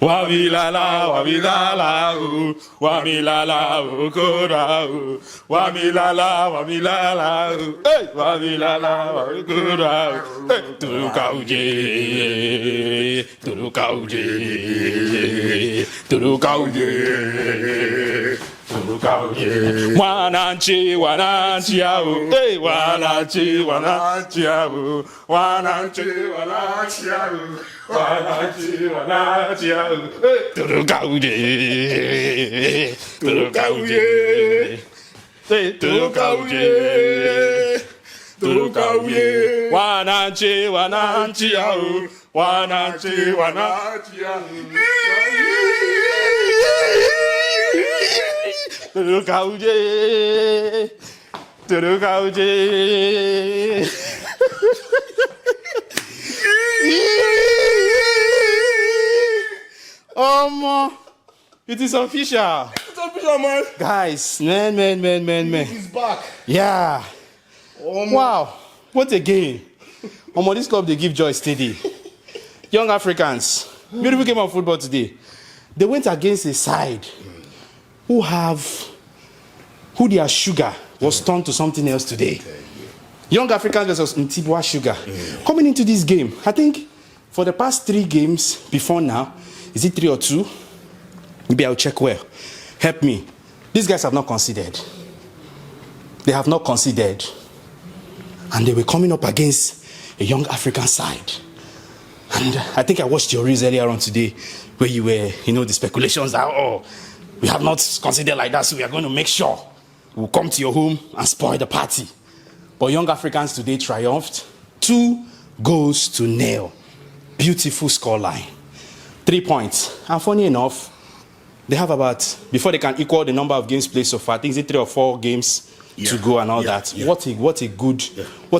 Wamilala, wamilala, wamilala, ukura, wamilala, wamilala, hey, wamilala, ukura, turukauje, turukauje, turukauje, turukauje, wananchi, wananchi au, hey, wananchi, wananchi au, wananchi, wananchi au. Turukauje, turukauje, turukauje, turukauje, wananchi, wananchi au, wananchi, wananchi au, turukauje, turukauje. It is official. It's official, man. Guys, man. He's back. Yeah. Wow. What a game. This club, they give joy steady. Young Africans. Beautiful game of football today. They went against a side who their sugar was turned to something else today. Young Africans versus Mtibwa Sugar. Coming into this game, I think for the past 3 games before now, is it 3 or 2? Maybe I'll check well. Help me. These guys have not conceded. They have not conceded. And they were coming up against a young African side. And I think I watched your reels earlier on today where you were, the speculations that, we have not considered like that, so we are going to make sure we'll come to your home and spoil the party. But Young Africans today triumphed. 2-0. Beautiful scoreline. 3 points. And funny enough, they have before they can equal the number of games played so far, I think it's 3 or 4 games to go and all that. Yeah. What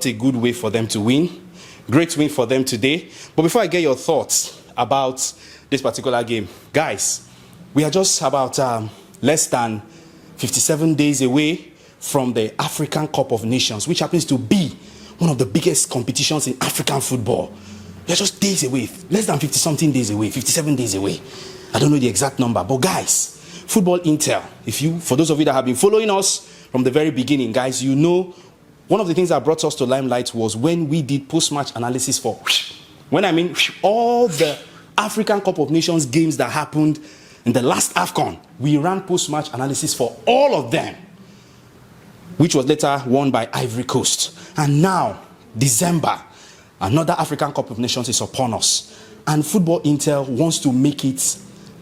a good way for them to win. Great win for them today. But before I get your thoughts about this particular game, guys, we are just about less than 57 days away from the African Cup of Nations, which happens to be one of the biggest competitions in African football. We're just days away, less than 50-something days away, 57 days away. I don't know the exact number, but guys, Football Intel, for those of you that have been following us from the very beginning, guys, one of the things that brought us to limelight was when we did post-match analysis for, when I mean all the African Cup of Nations games that happened in the last AFCON, we ran post-match analysis for all of them, which was later won by Ivory Coast. And now, December, another African Cup of Nations is upon us. And Football Intel wants to make it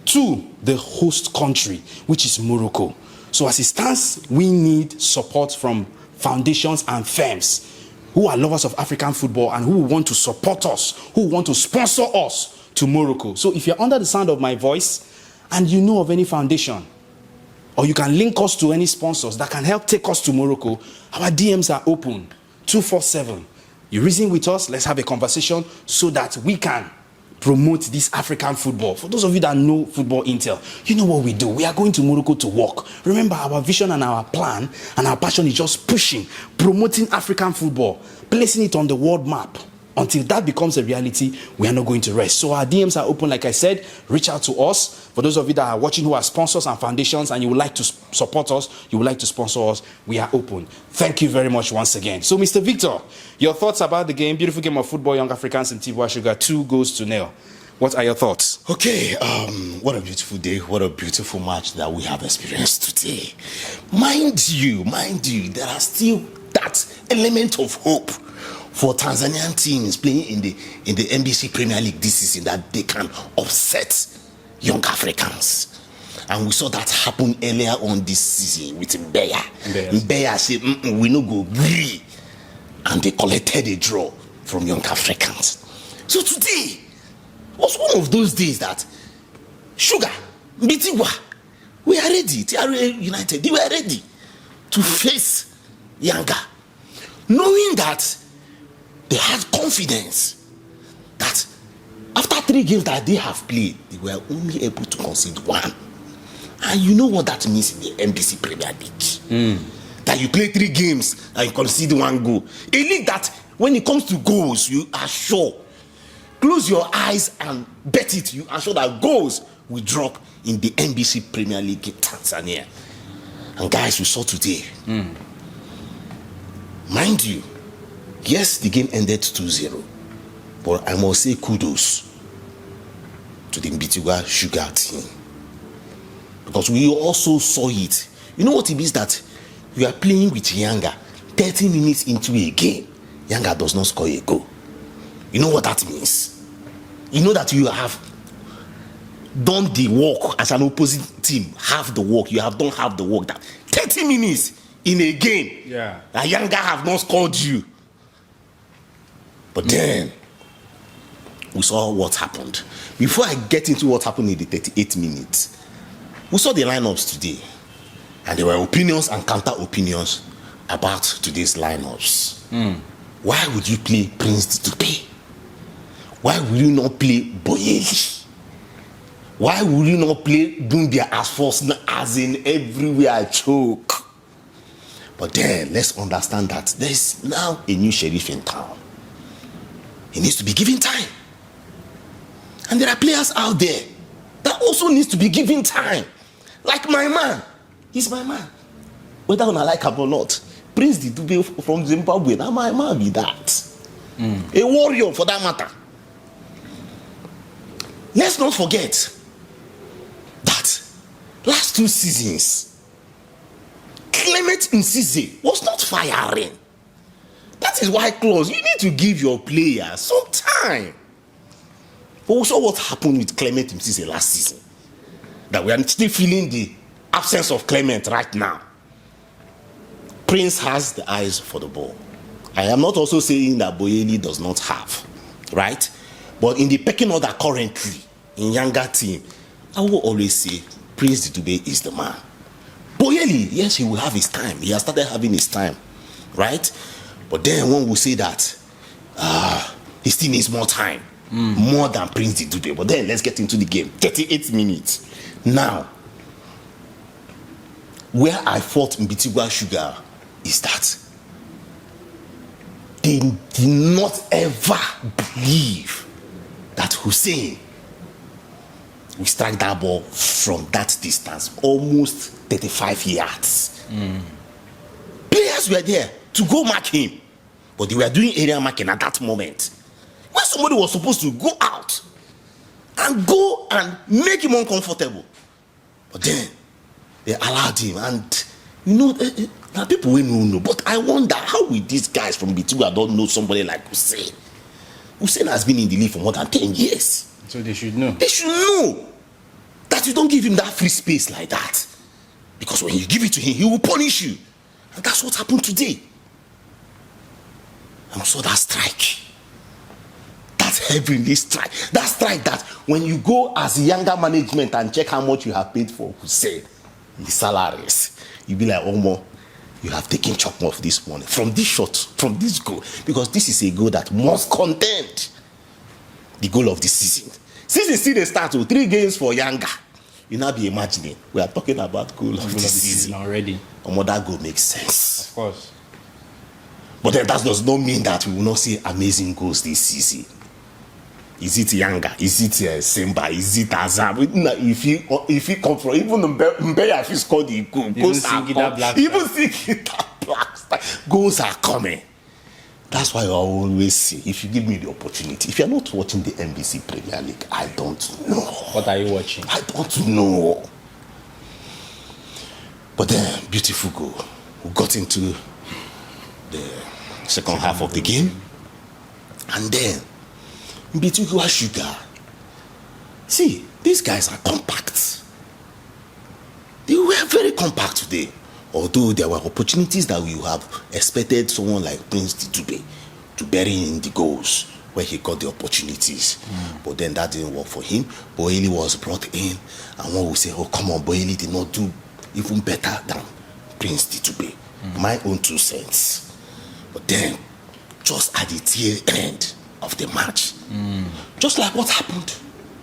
to the host country, which is Morocco. So as it stands, we need support from foundations and firms who are lovers of African football and who want to support us, who want to sponsor us to Morocco. So if you're under the sound of my voice and you know of any foundation, or you can link us to any sponsors that can help take us to Morocco, our DMs are open 247. You reason with us, let's have a conversation so that we can promote this African football. For those of you that know Football Intel, you know what we do. We are going to Morocco to work. Remember, our vision and our plan and our passion is just promoting African football, placing it on the world map. Until that becomes a reality, we are not going to rest. So our DMs are open, like I said. Reach out to us. For those of you that are watching who are sponsors and foundations and you would like to support us, you would like to sponsor us, we are open. Thank you very much once again. So, Mr. Victor, your thoughts about the game? Beautiful game of football, Young Africans and Mtibwa Sugar, 2-0. What are your thoughts? Okay, what a beautiful day. What a beautiful match that we have experienced today. Mind you, there are still that element of hope for Tanzanian teams playing in the NBC Premier League this season, that they can upset Young Africans. And we saw that happen earlier on this season with Mbeya. Mbeya said, we no go agree. And they collected a draw from Young Africans. So today was one of those days that Sugar, Mtibwa, we are ready. TRA United, they were ready to face Yanga, knowing that they had confidence that after 3 games that they have played, they were only able to concede 1. And you know what that means in the NBC Premier League. That you play 3 games and you concede 1 goal. A league that when it comes to goals, you are sure Close your eyes and bet it. You are sure that goals will drop in the NBC Premier League in Tanzania. And guys, we saw today. Mind you, yes, the game ended 2-0. But I must say kudos to the Mtibwa Sugar team. Because we also saw it. You know what it means that you are playing with Yanga 30 minutes into a game. Yanga does not score a goal. You know what that means? You know that you have done the work as an opposite team, half the work. You have done half the work. That 30 minutes in a game. Yeah. That Yanga have not scored you. But then we saw what happened. Before I get into what happened in the 38 minutes, we saw the lineups today. And there were opinions and counter opinions about today's lineups. Why would you play Prince Dube? Why would you not play Boyeli? Why would you not play Dumbia as first, as in everywhere I choke? But then let's understand that there's now a new sheriff in town. He needs to be given time. And there are players out there that also needs to be given time. Like my man. He's my man. Whether I like him or not. Prince Dube from Zimbabwe, that my man be that. A warrior for that matter. Let's not forget that last 2 seasons, Clement Nsisi was not firing. That is why, Claus, you need to give your players some time. But we saw what happened with Clement Nsisi last season. That we are still feeling the absence of Clement right now. Prince has the eyes for the ball. I am not also saying that Boyeli does not have, right? But in the pecking order currently, in younger team, I will always say Prince Dube is the man. Boyeli, yes, he will have his time. He has started having his time, right? But then one will say that he still needs more time, more than Prince Dube. But then let's get into the game. 38 minutes. Now, where I fought Mtibwa Sugar is that they did not ever believe that Hussein will strike that ball from that distance, almost 35 yards. Players were there to go mark him, but they were doing area marking at that moment. When somebody was supposed to go out and go and make him uncomfortable, but then they allowed him. And you know, now people will know, but I wonder how will these guys from Mtibwa don't know somebody like Hussein? Hussein has been in the league for more than 10 years. So they should know. They should know that you don't give him that free space like that. Because when you give it to him, he will punish you. And that's what happened today. And so that strike, that heavenly strike, that strike that when you go as younger management and check how much you have paid for Hussein, the salaries, you'll be like, oh, more, you have taken chop off this money from this shot, from this goal, because this is a goal that must contend the goal of the season. Since it's still the start with 3 games for Yanga, you now be imagining we are talking about goal of the season already. That goal makes sense. Of course. But then that does not mean that we will not see amazing goals this season. Is it Yanga? Is it Simba? Is it Azam? If you come from even Mbeya, if you score the goal, goals are coming. Even that black star, goals are coming. That's why I always say, if you give me the opportunity, if you're not watching the NBC Premier League, I don't know. What are you watching? I don't know. But then, beautiful goal. We got into the second half of the game. And then, Mtibwa Sugar. See, these guys are compact. They were very compact today. Although there were opportunities that we have expected someone like Prince Dube to bury in the goals where he got the opportunities. But then that didn't work for him. Boyeli was brought in, and one will say, oh, come on, Boyeli did not do even better than Prince Dube. My own 2 cents. But then, just at the tail end of the match, just like what happened,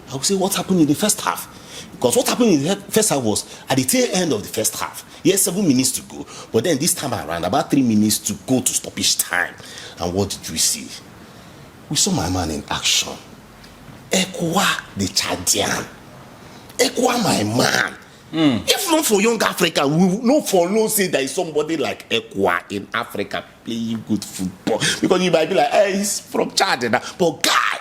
I would say what happened in the first half. Because what happened in the first half was at the tail end of the first half. Yes, 7 minutes to go. But then this time around, about 3 minutes to go to stoppage time. And what did we see? We saw my man in action. Ekwa the Chadian. Ekwa my man. If not for young Africa, we will not follow say there is somebody like Ekwa in Africa playing good football. Because you might be like, hey, he's from Chad. But guy,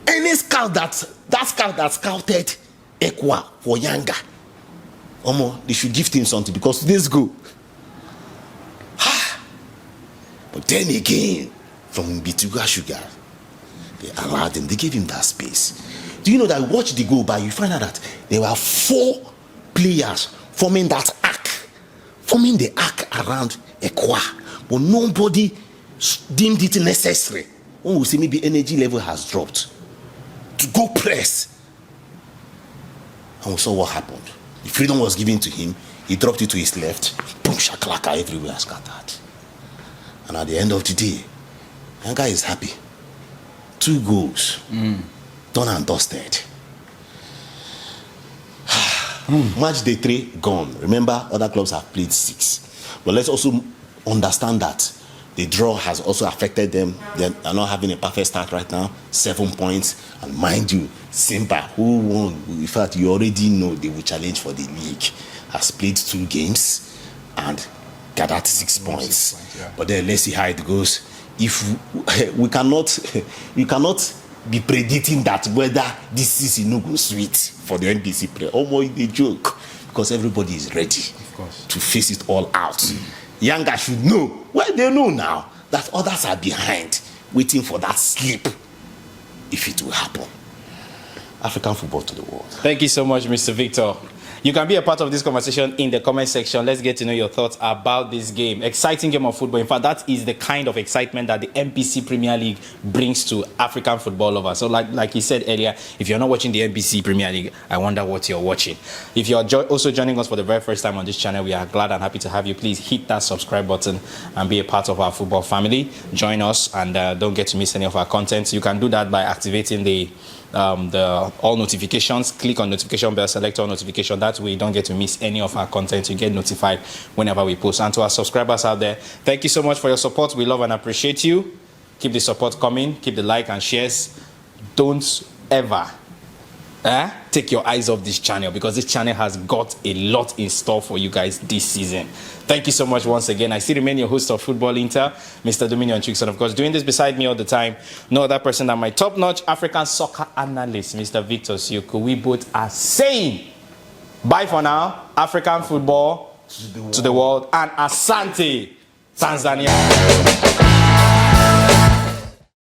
any scout that scouted Ekwa for Yanga, they should give him something because this go. But then again, from Mtibwa Sugar, they allowed him, they gave him that space. Do you know that watch the goal by you find out that there were 4 players forming that arc, forming the arc around Ekwa, but nobody deemed it necessary. When we see maybe energy level has dropped to go press, and we saw what happened. The freedom was given to him. He dropped it to his left. Boom, shakalaka, everywhere scattered. And at the end of the day, Yanga is happy. 2 goals. Done and dusted. Match day 3 gone. Remember, other clubs have played 6. But let's also understand that the draw has also affected them. They are not having a perfect start right now. 7 points. And mind you, Simba, who won, in fact, you already know they will challenge for the league, has played 2 games and gathered 6 points. Yeah. But then let's see how it goes. If we cannot, you cannot be predicting that whether this season no go sweet for the NBC player. Almost a joke because everybody is ready to face it all out. Yanga should know. Well, they know now that others are behind, waiting for that slip if it will happen. African football to the world. Thank you so much, Mr. Victor. You can be a part of this conversation in the comment section. Let's get to know your thoughts about this game. Exciting game of football. In fact, that is the kind of excitement that the NBC Premier League brings to African football lovers. So like he said earlier, if you're not watching the NBC Premier League, I wonder what you're watching. If you're also joining us for the very first time on this channel, we are glad and happy to have you. Please hit that subscribe button and be a part of our football family. Join us and don't get to miss any of our content. You can do that by activating the all notifications. Click on notification bell, select all notification. That way you don't get to miss any of our content. You get notified whenever we post. And to our subscribers out there, thank you so much for your support. We love and appreciate you. Keep the support coming. Keep the like and shares. Don't ever take your eyes off this channel, because this channel has got a lot in store for you guys this season. Thank you so much once again. I still remain your host of Football Inter, Mr. Dominion Chicks, and of course, doing this beside me all the time, no other person than my top-notch African soccer analyst, Mr. Victor Siokwu. We both are saying bye for now. African football to the world, and Asante, Tanzania.